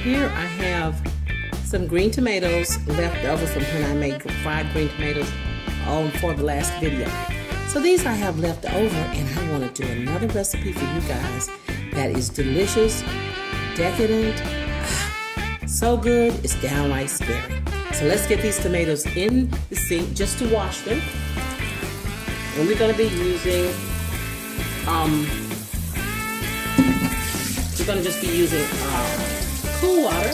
Here I have some green tomatoes left over from when I made fried green tomatoes for the last video. So these I have left over, and I want to do another recipe for you guys that is delicious, decadent, so good, it's downright scary. So let's get these tomatoes in the sink just to wash them. And we're going to be using, cool water.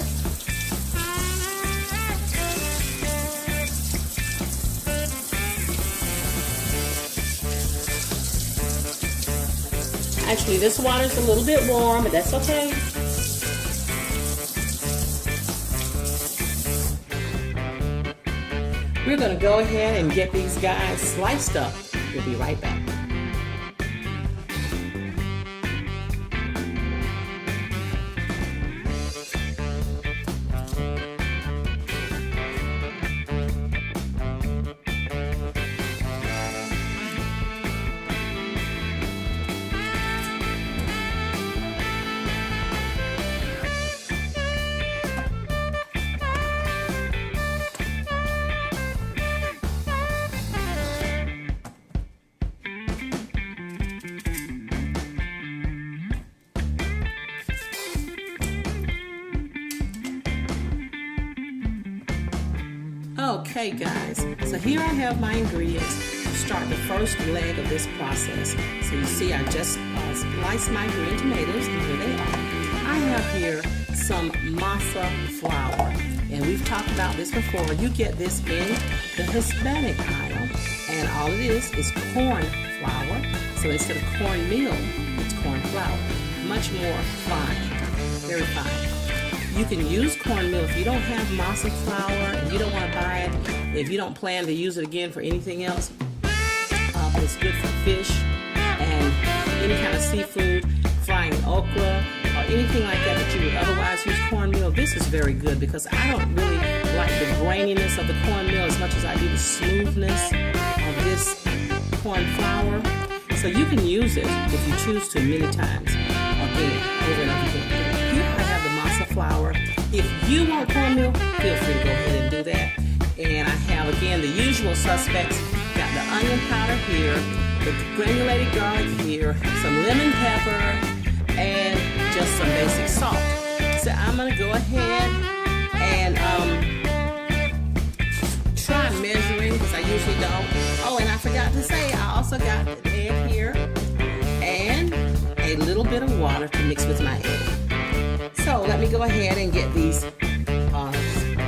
Actually, this water is a little bit warm, but that's okay. We're going to go ahead and get these guys sliced up. We'll be right back. Okay guys, so here I have my ingredients to start the first leg of this process. So you see I just sliced my green tomatoes, and here they are. I have here some masa flour, and we've talked about this before. You get this in the Hispanic aisle, and all it is corn flour. So instead of cornmeal, it's corn flour. Much more fine, very fine. You can use cornmeal if you don't have masa flour and you don't want to buy it, if you don't plan to use it again for anything else. But it's good for fish and any kind of seafood, frying okra, or anything like that that you would otherwise use cornmeal. This is very good because I don't really like the graininess of the cornmeal as much as I do the smoothness of this corn flour. So you can use it if you choose to many times, again, over and over again. Here I have the masa flour. If you want cornmeal, feel free to go ahead and do that. And I have, again, the usual suspects. Got the onion powder here, the granulated garlic here, some lemon pepper, and just some basic salt. So I'm going to go ahead and try measuring, because I usually don't. Oh, and I forgot to say, I also got an egg here and a little bit of water to mix with my egg. So let me go ahead and get these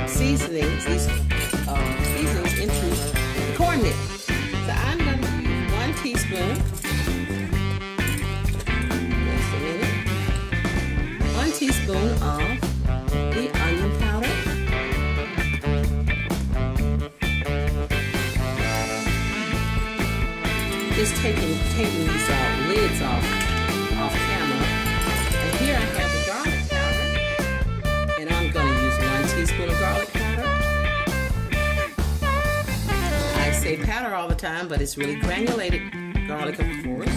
seasonings into the corn mix. So I'm going to use 1 teaspoon. Just a minute. 1 teaspoon of the onion powder. Just taking these lids off camera. And here I have the garlic powder. And I'm going to use 1 teaspoon of garlic powder. I say powder all the time, but it's really granulated garlic, of course.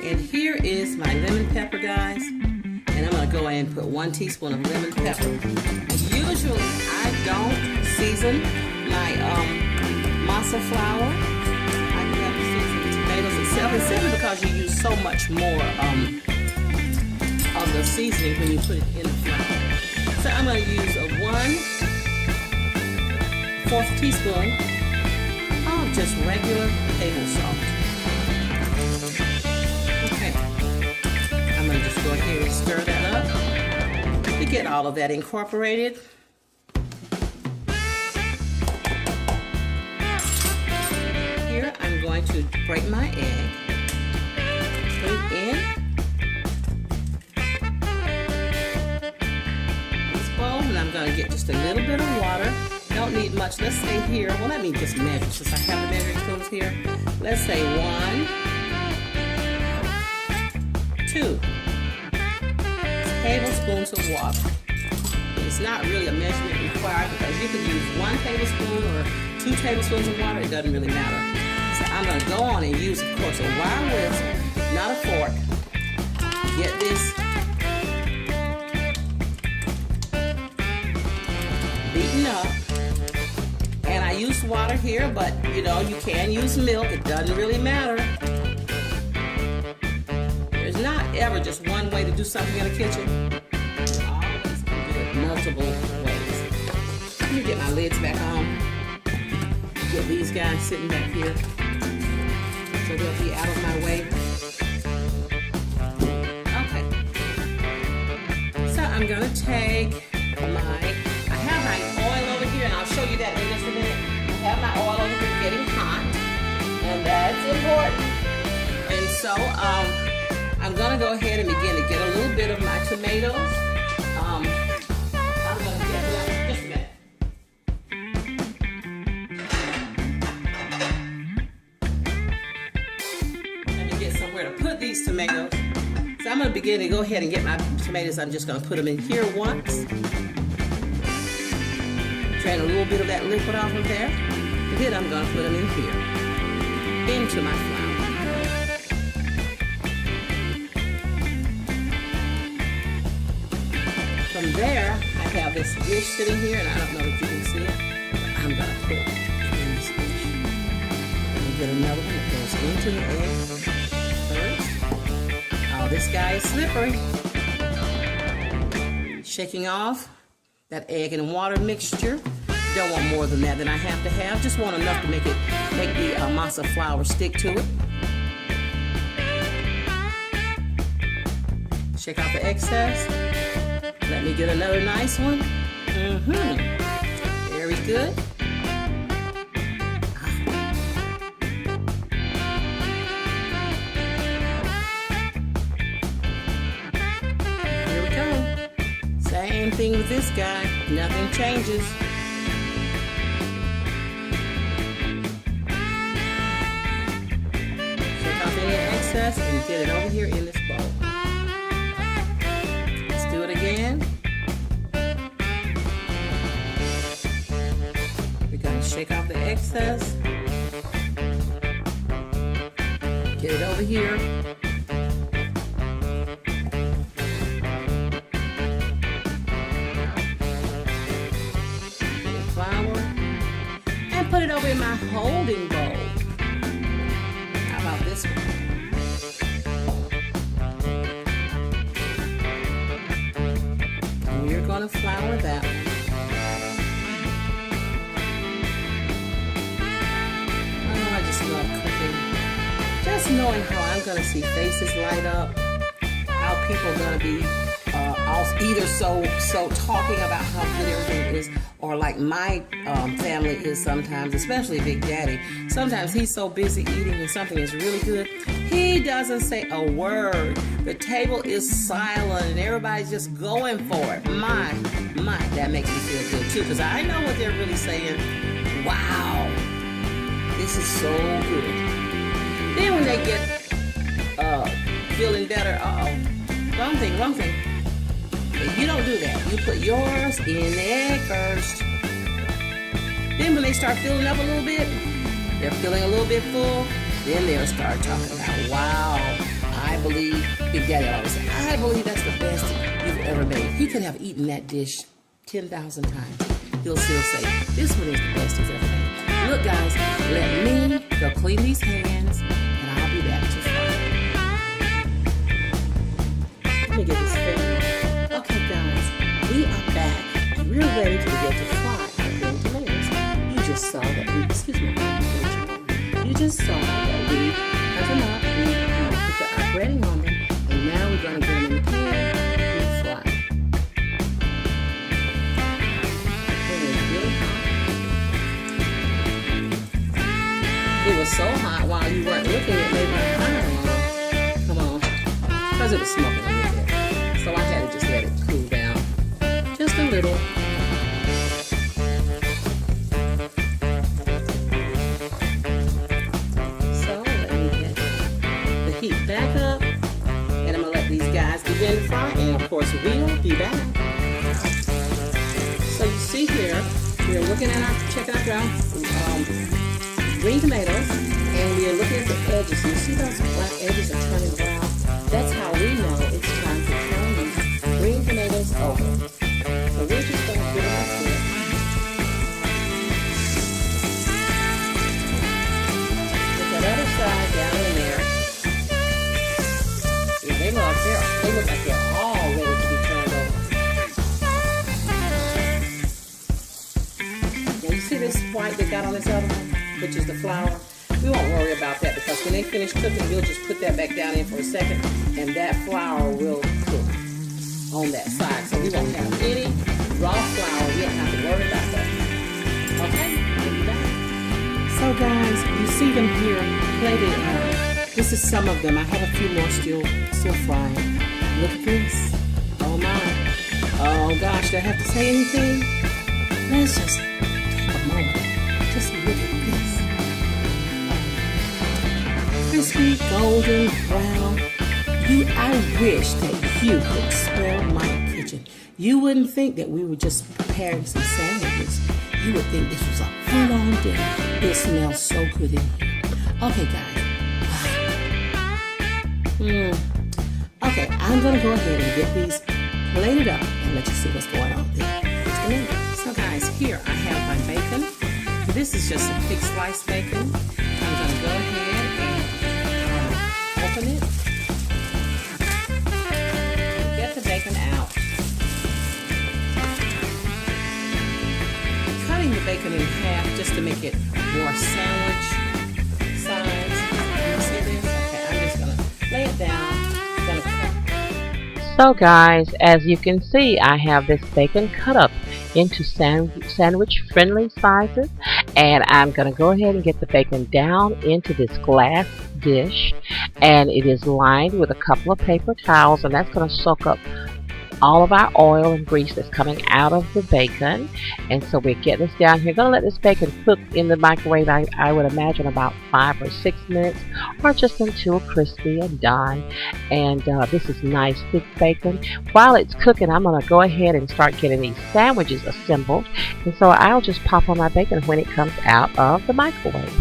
And here is my lemon pepper, guys. And I'm going to go ahead and put 1 teaspoon of lemon pepper. Usually, I don't season my masa flour. I have to season the tomatoes itself. It's simply because you use so much more of the seasoning when you put it in the flour. So I'm going to use a 1/4 teaspoon of just regular table salt. Okay. I'm going to just go ahead and stir that up to get all of that incorporated. Here I'm going to break my egg, put it in this bowl, and I'm going to get just a little bit of water. Don't need much. Let's say here, well, let me just measure since I have the measuring spoons here. Let's say 1, 2 tablespoons of water. It's not really a measurement required because you can use 1 tablespoon or 2 tablespoons of water. It doesn't really matter. So I'm going to go on and use, of course, a wire whisk, not a fork. get this beaten up. And I use water here, but you know, you can use milk. It doesn't really matter. There's not ever just one way to do something in the kitchen. You always can do it multiple ways. Let me get my lids back on. Get these guys sitting back here so they'll be out of my way. Okay. So I'm gonna take I have my oil over here, and I'll show you that in just a minute. I have my oil over here getting hot, and that's important. And so I'm gonna go ahead and begin to get a little bit of my tomatoes. I'm gonna get them just a minute. Let me get somewhere to put these tomatoes. So I'm gonna begin to go ahead and get my tomatoes. I'm just gonna put them in here once. Drain a little bit of that liquid off of there. And then I'm gonna put them in here, into my flour. From there, I have this dish sitting here, and I don't know if you can see it, but I'm gonna put it in this dish. Let me get another one that goes into the egg first. Oh, this guy is slippery. Shaking off that egg and water mixture. Don't want more than that I have to have. Just want enough to make the masa flour stick to it. Shake out the excess. Let me get another nice one. Very good. Here we go. Same thing with this guy. Nothing changes. And get it over here in this bowl. Let's do it again. We're going to shake off the excess. Get it over here. Get the flour. And put it over in my holding bowl. How about this one? We're going to flour that one. Oh, I just love cooking. Just knowing how I'm going to see faces light up, how people are going to be either so talking about how good everything is, or like my family is sometimes, especially Big Daddy. Sometimes he's so busy eating and something is really good, he doesn't say a word. The table is silent and everybody's just going for it. My, that makes me feel good too, because I know what they're really saying. Wow, this is so good. Then when they get feeling better, wrong thing. You don't do that. You put yours in the egg first. Then when they start filling up a little bit, they're feeling a little bit full, then they'll start talking about, wow, I believe, Big Daddy always say, I believe that's the best you've ever made. He could have eaten that dish 10,000 times. He'll still say, this one is the best he's ever made. Look guys, let me go clean these hands, and I'll be back to fry. Let me get this thing. Okay guys, we are back. We're ready to begin to fry our green tomatoes. You just saw that we, you just saw that we cut them up, we put our breading on them, and now we're going to get them in the pan and fry. It is really hot. It was so hot while you weren't looking, it made my fire alarm come on, because it was smoking a little bit. So I had to just let it cool down just a little. So let me get the heat back up, and I'm gonna let these guys begin to fry, and of course we'll be back. So you see here, we're looking at checking out our green tomatoes, and we're looking at the edges. You see those black edges are turning brown? That's how we know it's is over. So we're just going to give it a twist. Put that other side down in there. See, they look like they're all ready to be turned over. Now you see this white they got on this other one, which is the flour? We won't worry about that because when they finish cooking, we'll just put that back down in for a second and that flour will cook on that side. So we won't have any raw flour. We don't have to worry about that. Okay, we'll be back. So guys, you see them here plated out. This is some of them. I have a few more still frying. Look at this. Oh my. Oh gosh, do I have to say anything? Let's just take a moment. Just look at this. Crispy, golden, brown. I wish that you could smell my kitchen. You wouldn't think that we were just preparing some sandwiches. You would think this was a full-on dinner. It smells so good in here. Okay, guys. Okay, I'm going to go ahead and get these plated up and let you see what's going on there. So guys, here I have my bacon. This is just a thick sliced bacon. I'm going to go ahead and open it. Get the bacon out. Cutting the bacon in half just to make it more sandwich size. You see this? Okay, I'm just going to lay it down. So guys, as you can see, I have this bacon cut up into sandwich friendly sizes, and I'm going to go ahead and get the bacon down into this glass dish, and it is lined with a couple of paper towels, and that's going to soak up all of our oil and grease that's coming out of the bacon. And so we're getting this down here. Going to let this bacon cook in the microwave, I would imagine about 5 or 6 minutes, or just until crispy and done. And this is nice thick bacon. While it's cooking, I'm going to go ahead and start getting these sandwiches assembled. And so I'll just pop on my bacon when it comes out of the microwave.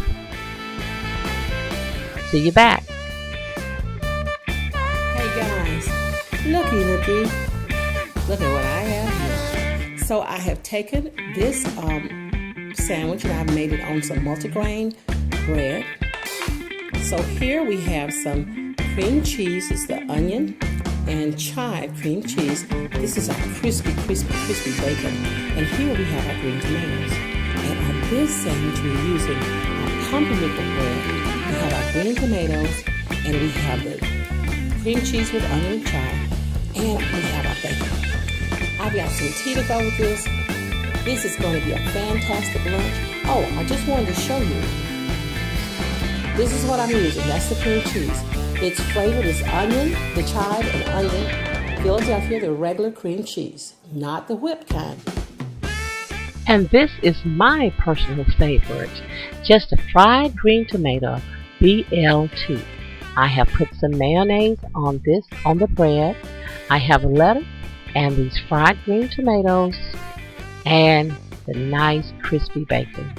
See you back. Hey guys, looky. Look at what I have here. So I have taken this sandwich and I've made it on some multigrain bread. So here we have some cream cheese. It's the onion and chive cream cheese. This is our crispy bacon. And here we have our green tomatoes. And on this sandwich we're using our pumpernickel bread. We have our green tomatoes and we have the cream cheese with onion and chive. And we have our bacon. I've got some tea to go with this. This is going to be a fantastic lunch. Oh, I just wanted to show you. This is what I'm using. That's the cream cheese. It's flavored as onion, the chive and onion. Philadelphia, the regular cream cheese, not the whipped kind. And this is my personal favorite. Just a fried green tomato, BLT. I have put some mayonnaise on the bread. I have lettuce and these fried green tomatoes and the nice crispy bacon.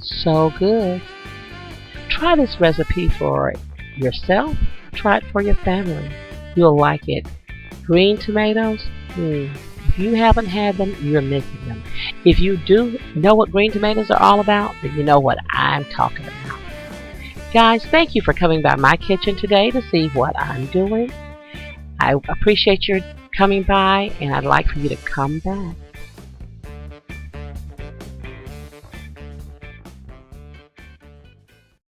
So good. Try this recipe for yourself. Try it for your family. You'll like it. Green tomatoes, if you haven't had them, you're missing them. If you do know what green tomatoes are all about, then you know what I'm talking about. Guys, thank you for coming by my kitchen today to see what I'm doing. I appreciate your coming by, and I'd like for you to come back.